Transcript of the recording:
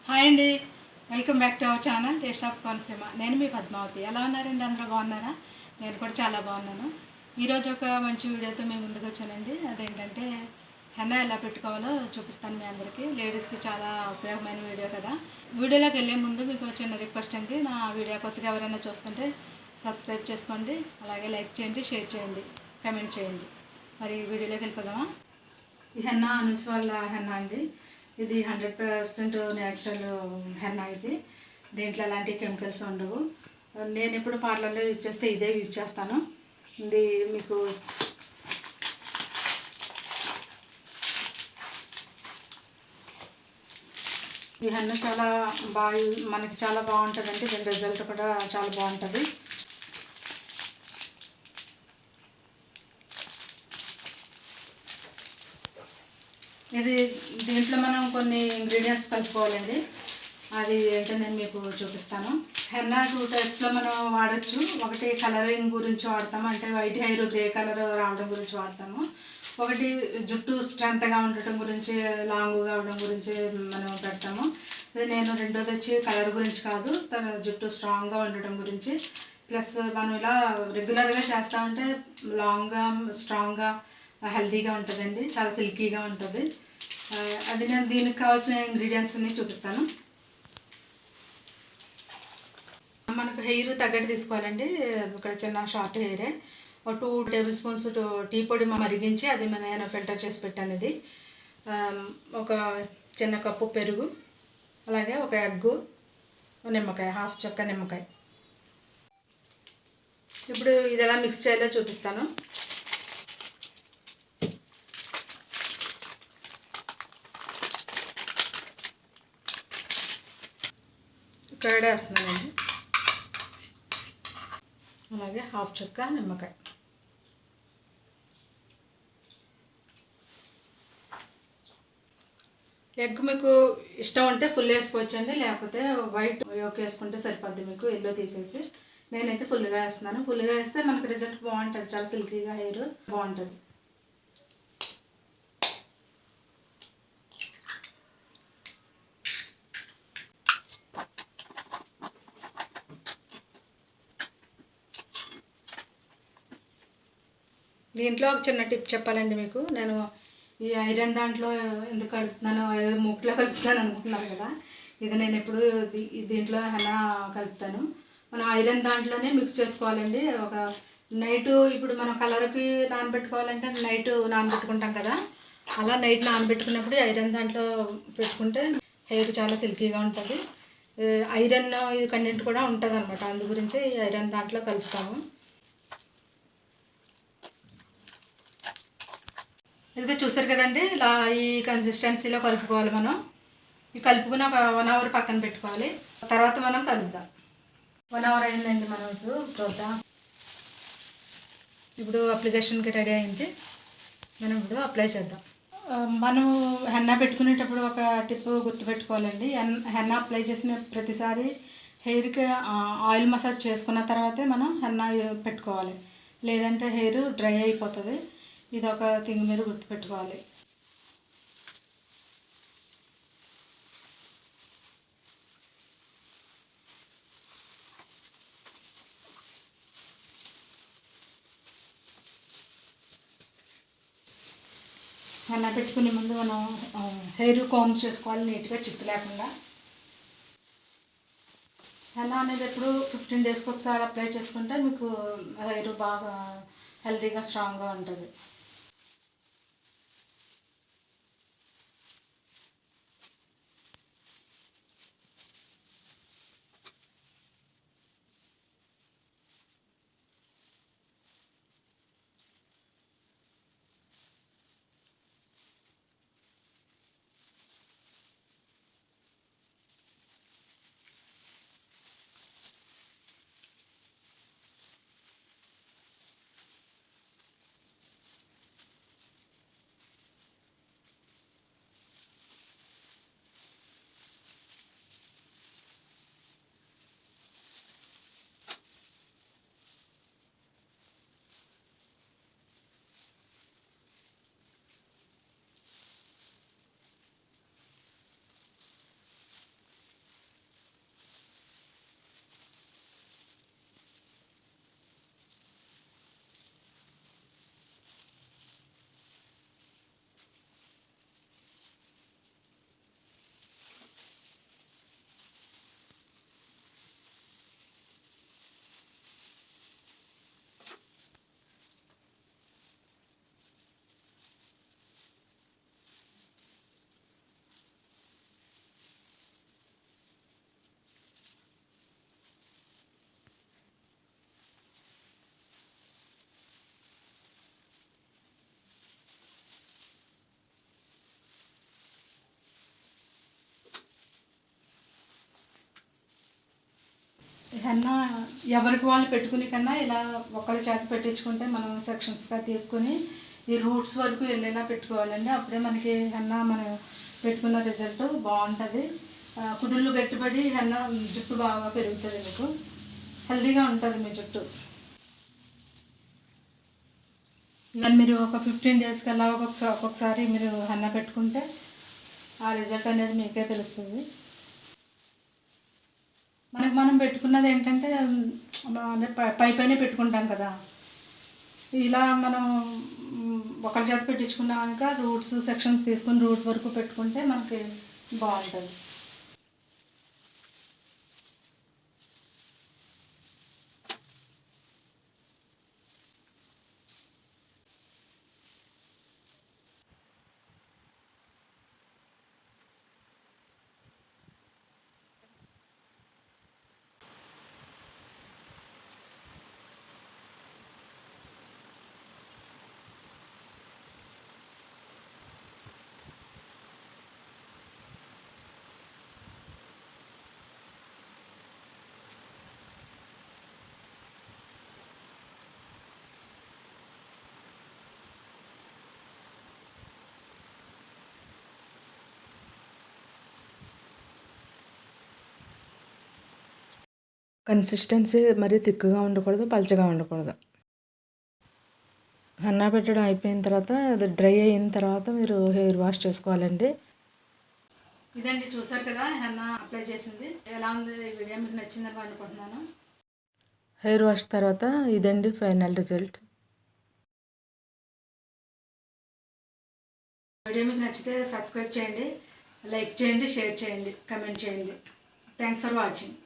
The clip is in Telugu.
హాయ్ అండి. Welcome back to our channel taste of Konaseema. నేను మీ పద్మావతి. ఎలా ఉన్నారండి? అందరూ బాగున్నారా? నేను కూడా చాలా బాగున్నాను. ఈరోజు ఒక మంచి వీడియోతో మేము ముందుకు వచ్చానండి. అదేంటంటే హెన్నా ఎలా పెట్టుకోవాలో చూపిస్తాను మీ అందరికీ. లేడీస్కి చాలా ఉపయోగమైన వీడియో కదా. వీడియోలోకి వెళ్ళే ముందు మీకు చిన్న రిక్వెస్ట్ అండి. నా వీడియో కొత్తగా ఎవరైనా చూస్తుంటే సబ్స్క్రైబ్ చేసుకోండి, అలాగే లైక్ చేయండి, షేర్ చేయండి, కామెంట్ చేయండి. మరి వీడియోలోకి వెళ్ళిపోదామా? ఈ హెన్నా అనూస్ వాళ్ళ హెన్నా అండి. ఇది 100% న్యాచురల్ హెన్నా. ఇది దీంట్లో ఎలాంటి కెమికల్స్ ఉండవు. నేను ఎప్పుడు పార్లర్లో యూజ్ చేస్తే ఇదే యూజ్ చేస్తాను. ఇది మీకు ఈ హెన్నా చాలా బాగా మనకి చాలా బాగుంటుందండి. దీని రిజల్ట్ కూడా చాలా బాగుంటుంది. ఇది దీంట్లో మనం కొన్ని ఇంగ్రీడియంట్స్ కలుపుకోవాలండి. అది ఏంటో నేను మీకు చూపిస్తాను. హెన్నా 2 టైప్స్లో మనం వాడచ్చు. ఒకటి కలరింగ్ గురించి వాడతాము, అంటే వైట్ హెయిర్ గ్రే కలర్ రావడం గురించి వాడతాము. ఒకటి జుట్టు స్ట్రెంత్గా ఉండటం గురించి, లాంగ్గా అవడం గురించి మనం పెడతాము. నేను రెండోది వచ్చి కలర్ గురించి కాదు, తన జుట్టు స్ట్రాంగ్గా ఉండటం గురించి. ప్లస్ మనం ఇలా రెగ్యులర్గా చేస్తామంటే లాంగ్గా, స్ట్రాంగ్గా, హెల్తీగా ఉంటుందండి. చాలా సిల్కీగా ఉంటుంది. అది నేను దీనికి కావాల్సిన ఇంగ్రీడియంట్స్ అన్ని చూపిస్తాను. మనకు హెయిర్ తగ్గట్టు తీసుకోవాలండి. ఇక్కడ చిన్న షార్ట్ హెయిరే. ఒక 2 టేబుల్ స్పూన్స్ టీ పొడి మరిగించి అది నేను ఫిల్టర్ చేసి పెట్టాను. ఇది ఒక చిన్న కప్పు పెరుగు, అలాగే ఒక ఎగ్గు, నిమ్మకాయ, హాఫ్ చెక్క నిమ్మకాయ. ఇప్పుడు ఇది ఎలా మిక్స్ చేయాలో చూపిస్తాను. కర్డ్ వేస్తున్నానండి, అలాగే హాఫ్ చెక్క నిమ్మకాయ. ఎగ్ మీకు ఇష్టం ఉంటే ఫుల్ వేసుకోవచ్చండి, లేకపోతే వైట్ యోక్ వేసుకుంటే సరిపోద్ది మీకు, ఎల్లో తీసేసి. నేనైతే ఫుల్గా వేస్తున్నాను. ఫుల్గా వేస్తే మనకు రిజల్ట్ బాగుంటుంది, చాలా సిల్కీగా హెయిర్ బాగుంటుంది. దీంట్లో ఒక చిన్న టిప్ చెప్పాలండి మీకు. నేను ఈ ఐరన్ దాంట్లో ఎందుకు కలుపుతున్నాను, ముక్కులో కలుపుతాను అనుకుంటున్నాను కదా. ఇది నేను ఎప్పుడు దీంట్లో హెన్నా కలుపుతాను. మనం ఐరన్ దాంట్లోనే మిక్స్ చేసుకోవాలండి. ఒక నైటు, ఇప్పుడు మనం కలర్కి నానబెట్టుకోవాలంటే నైట్ నానబెట్టుకుంటాం కదా, అలా నైట్ నానబెట్టుకున్నప్పుడు ఐరన్ దాంట్లో పెట్టుకుంటే హెయిర్ చాలా సిల్కీగా ఉంటుంది. ఐరన్ ఇది కంటెంట్ కూడా ఉంటుంది అనమాట. అందు గురించి ఈ ఐరన్ దాంట్లో కలుపుతాము. ఇదిగో చూసారు కదండి, ఇలా ఈ కన్సిస్టెన్సీలో కలుపుకోవాలి మనం. ఈ కలుపుకుని ఒక 1 అవర్ పక్కన పెట్టుకోవాలి. తర్వాత మనం కలుపుదాం. 1 అవర్ అయిందండి. మనం ఇప్పుడు చూద్దాం. ఇప్పుడు అప్లికేషన్కి రెడీ అయింది. మనం ఇప్పుడు అప్లై చేద్దాం. మనం హెన్నా పెట్టుకునేటప్పుడు ఒక టిప్ గుర్తుపెట్టుకోవాలండి. హెన్నా అప్లై చేసిన ప్రతిసారి హెయిర్కి ఆయిల్ మసాజ్ చేసుకున్న తర్వాతే మనం హెన్నా పెట్టుకోవాలి, లేదంటే హెయిర్ డ్రై అయిపోతుంది. ఇది ఒక థింగ్ మీరు గుర్తుపెట్టుకోవాలి. హెన్నా పెట్టుకునే ముందు మనం హెయిర్ కోమ్ చేసుకోవాలి నీట్గా, చిక్కు లేకుండా. హెన్నా అనేది ఎప్పుడు 15 డేస్కి ఒకసారి అప్లై చేసుకుంటే మీకు హెయిర్ బాగా హెల్తీగా, స్ట్రాంగ్గా ఉంటుంది. హెన్నా ఎవరికి వాళ్ళు పెట్టుకునే కన్నా ఇలా ఒకళ్ళ చేత పెట్టించుకుంటే మనం సెక్షన్స్గా తీసుకుని ఈ రూట్స్ వరకు వెళ్ళేలా పెట్టుకోవాలండి. అప్పుడే మనకి హెన్నా మనం పెట్టుకున్న రిజల్ట్ బాగుంటుంది. కుదుళ్ళు గట్టిపడి హెన్నా జుట్టు బాగా పెరుగుతుంది, మీకు హెల్తీగా ఉంటుంది మీ జుట్టు. ఇవన్నీ మీరు ఒక 15 డేస్ కల్లా ఒక్కొక్కసారి మీరు హెన్నా పెట్టుకుంటే ఆ రిజల్ట్ అనేది మీకే తెలుస్తుంది. మనం పెట్టుకున్నది ఏంటంటే పై పైన పెట్టుకుంటాం కదా, ఇలా మనం ఒకరి చేత పెట్టించుకున్నాం కనుక రూట్స్ సెక్షన్స్ తీసుకుని రూట్ వరకు పెట్టుకుంటే మనకి బాగుంటుంది. కన్సిస్టెన్సీ మరీ థిక్గా ఉండకూడదు, పల్చగా ఉండకూడదు. హెన్నా పెట్టడం అయిపోయిన తర్వాత అది డ్రై అయిన తర్వాత మీరు హెయిర్ వాష్ చేసుకోవాలండి. ఇదండి, చూసారు కదా హెన్నా అప్లై చేసింది. ఎలా ఉంది ఈ వీడియో మీకు నచ్చిందని అనుకుంటున్నాను. హెయిర్ వాష్ తర్వాత ఇదండి ఫైనల్ రిజల్ట్. వీడియో మీకు నచ్చితే సబ్స్క్రైబ్ చేయండి, లైక్ చేయండి, షేర్ చేయండి, కమెంట్ చేయండి. Thanks for watching.